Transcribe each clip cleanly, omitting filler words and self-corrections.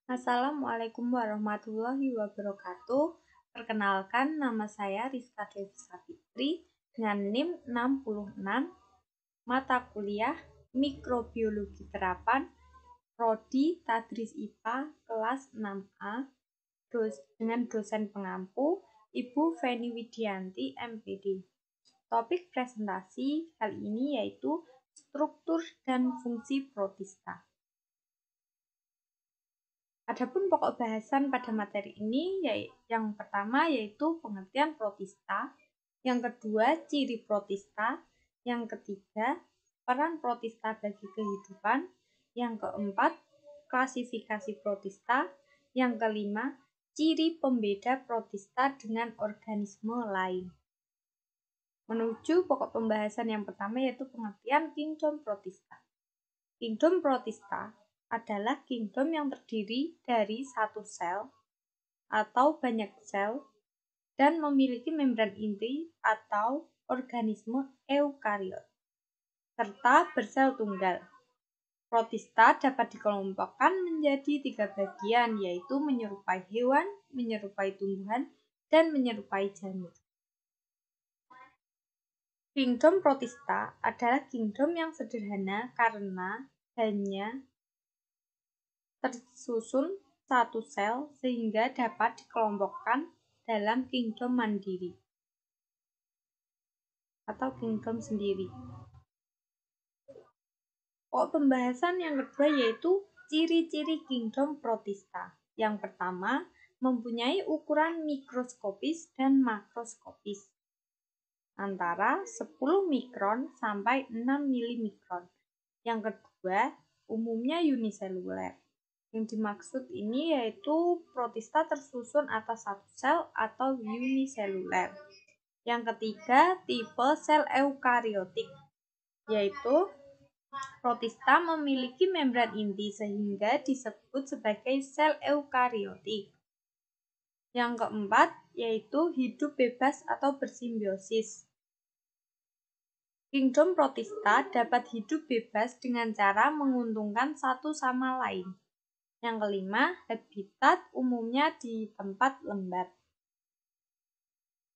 Assalamualaikum warahmatullahi wabarakatuh. Perkenalkan, nama saya Rizka Devisa Fitri dengan NIM 66, mata kuliah Mikrobiologi Terapan, Prodi Tadris IPA kelas 6A, dengan dosen pengampu Ibu Feni Widianti, MPD. Topik presentasi kali ini yaitu struktur dan fungsi protista. Adapun pokok bahasan pada materi ini yang pertama yaitu pengertian protista, yang kedua ciri protista, yang ketiga peran protista bagi kehidupan, yang keempat klasifikasi protista, yang kelima ciri pembeda protista dengan organisme lain. Menuju pokok pembahasan yang pertama yaitu pengertian kingdom protista. Kingdom protista adalah kingdom yang terdiri dari satu sel atau banyak sel dan memiliki membran inti atau organisme eukariot, serta bersel tunggal. Protista dapat dikelompokkan menjadi 3 bagian, yaitu menyerupai hewan, menyerupai tumbuhan, dan menyerupai jamur. Kingdom protista adalah kingdom yang sederhana karena hanya tersusun satu sel sehingga dapat dikelompokkan dalam kingdom mandiri atau kingdom sendiri. Pembahasan yang kedua yaitu ciri-ciri kingdom protista. Yang pertama, mempunyai ukuran mikroskopis dan makroskopis antara 10 mikron sampai 6 milimikron. Yang kedua, umumnya uniseluler. Yang dimaksud ini yaitu protista tersusun atas satu sel atau uniseluler. Yang ketiga, tipe sel eukariotik, yaitu protista memiliki membran inti sehingga disebut sebagai sel eukariotik. Yang keempat, yaitu hidup bebas atau bersimbiosis. Kingdom protista dapat hidup bebas dengan cara menguntungkan satu sama lain. Yang kelima, habitat umumnya di tempat lembab.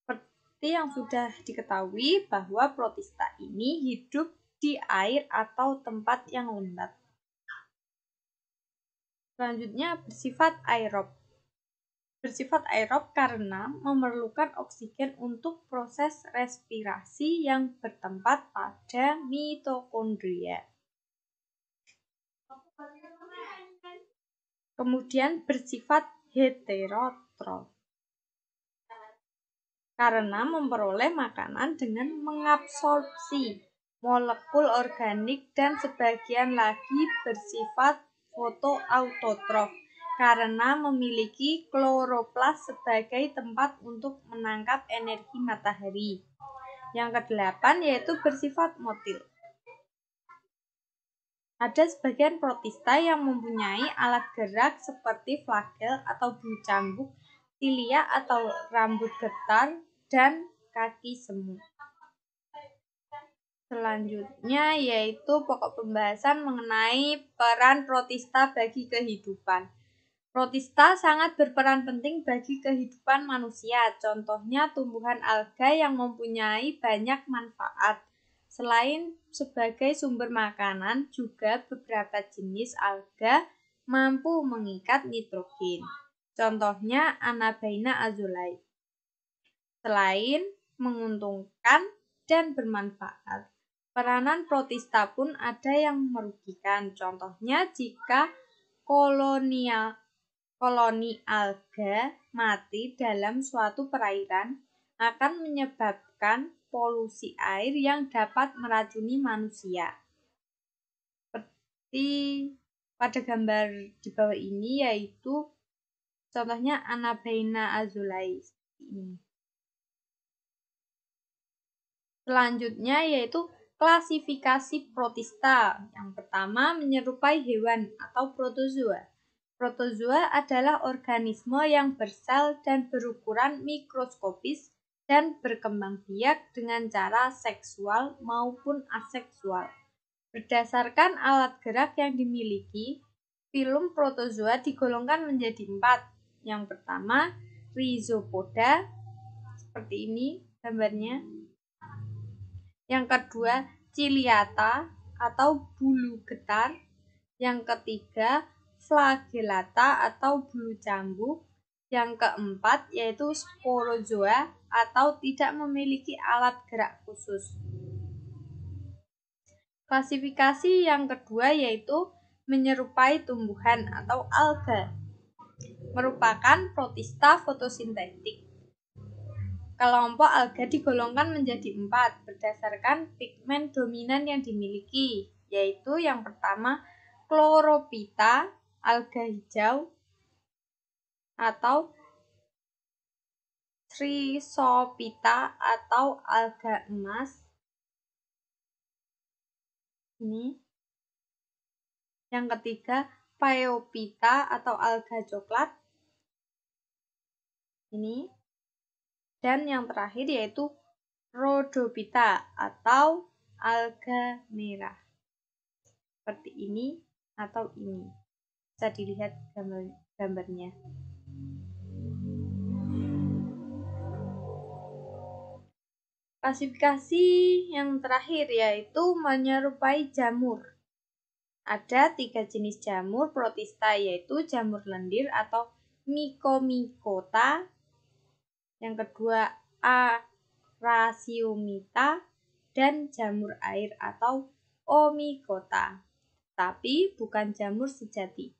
Seperti yang sudah diketahui bahwa protista ini hidup di air atau tempat yang lembab. Selanjutnya, bersifat aerob. Bersifat aerob karena memerlukan oksigen untuk proses respirasi yang bertempat pada mitokondria. Kemudian bersifat heterotrof karena memperoleh makanan dengan mengabsorpsi molekul organik, dan sebagian lagi bersifat fotoautotrof karena memiliki kloroplas sebagai tempat untuk menangkap energi matahari. Yang kedelapan yaitu bersifat motil. Ada sebagian protista yang mempunyai alat gerak seperti flagel atau bulu cambuk, silia atau rambut getar, dan kaki semu. Selanjutnya yaitu pokok pembahasan mengenai peran protista bagi kehidupan. Protista sangat berperan penting bagi kehidupan manusia. Contohnya tumbuhan alga yang mempunyai banyak manfaat. Selain sebagai sumber makanan, juga beberapa jenis alga mampu mengikat nitrogen. Contohnya Anabaina azulai. Selain menguntungkan dan bermanfaat, peranan protista pun ada yang merugikan. Contohnya jika koloni alga mati dalam suatu perairan akan menyebabkan polusi air yang dapat meracuni manusia. Seperti pada gambar di bawah ini yaitu contohnya Anabaina azulai ini. Selanjutnya yaitu klasifikasi protista. Yang pertama menyerupai hewan atau protozoa. Protozoa adalah organisme yang bersel dan berukuran mikroskopis dan berkembang biak dengan cara seksual maupun aseksual. Berdasarkan alat gerak yang dimiliki, Filum protozoa digolongkan menjadi 4. Yang pertama, rhizopoda, seperti ini gambarnya. Yang kedua, ciliata atau bulu getar. Yang ketiga, flagellata atau bulu cambuk. Yang keempat, yaitu sporozoa atau tidak memiliki alat gerak khusus. Klasifikasi yang kedua yaitu menyerupai tumbuhan atau alga, merupakan protista fotosintetik. Kelompok alga digolongkan menjadi 4 berdasarkan pigmen dominan yang dimiliki, yaitu yang pertama Chlorophyta, alga hijau, atau Chrysophyta atau alga emas. Ini. Yang ketiga Phaeophyta atau alga coklat. Ini. Dan yang terakhir yaitu Rhodophyta atau alga merah. Seperti ini atau ini. Bisa dilihat gambarnya. Klasifikasi yang terakhir yaitu menyerupai jamur. Ada 3 jenis jamur protista, yaitu jamur lendir atau Mycomycota, yang kedua Araciomyta, dan jamur air atau Omycota. Tapi bukan jamur sejati.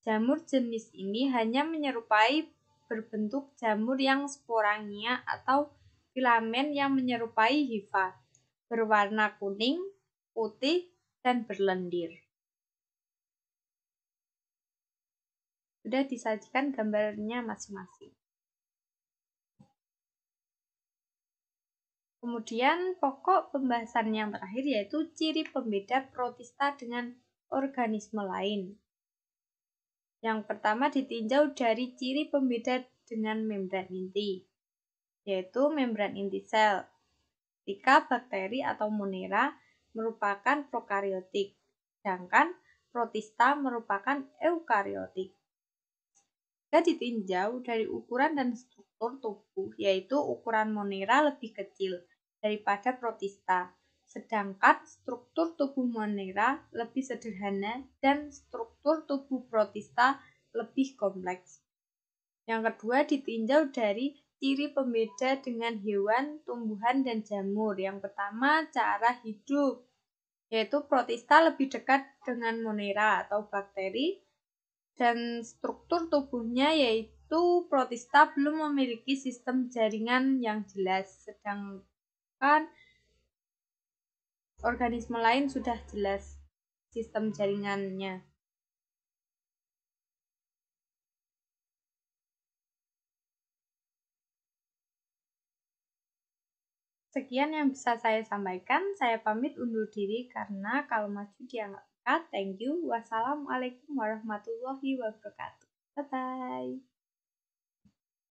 Jamur jenis ini hanya menyerupai berbentuk jamur yang sporangia atau filamen yang menyerupai hifa, berwarna kuning, putih, dan berlendir. Sudah disajikan gambarnya masing-masing. Kemudian pokok pembahasan yang terakhir yaitu ciri pembeda protista dengan organisme lain. Yang pertama ditinjau dari ciri pembeda dengan membran inti, yaitu membran inti sel. Ketika bakteri atau monera merupakan prokariotik, sedangkan protista merupakan eukariotik. Jika ditinjau dari ukuran dan struktur tubuh, yaitu ukuran monera lebih kecil daripada protista, sedangkan struktur tubuh monera lebih sederhana dan struktur tubuh protista lebih kompleks. Yang kedua ditinjau dari ciri pembeda dengan hewan, tumbuhan, dan jamur. Yang pertama, cara hidup, yaitu protista lebih dekat dengan monera atau bakteri, dan struktur tubuhnya yaitu protista belum memiliki sistem jaringan yang jelas, sedangkan organisme lain sudah jelas sistem jaringannya. Sekian yang bisa saya sampaikan. Saya pamit undur diri karena kalau maju dia nggak dekat. Thank you. Wassalamualaikum warahmatullahi wabarakatuh. Bye-bye.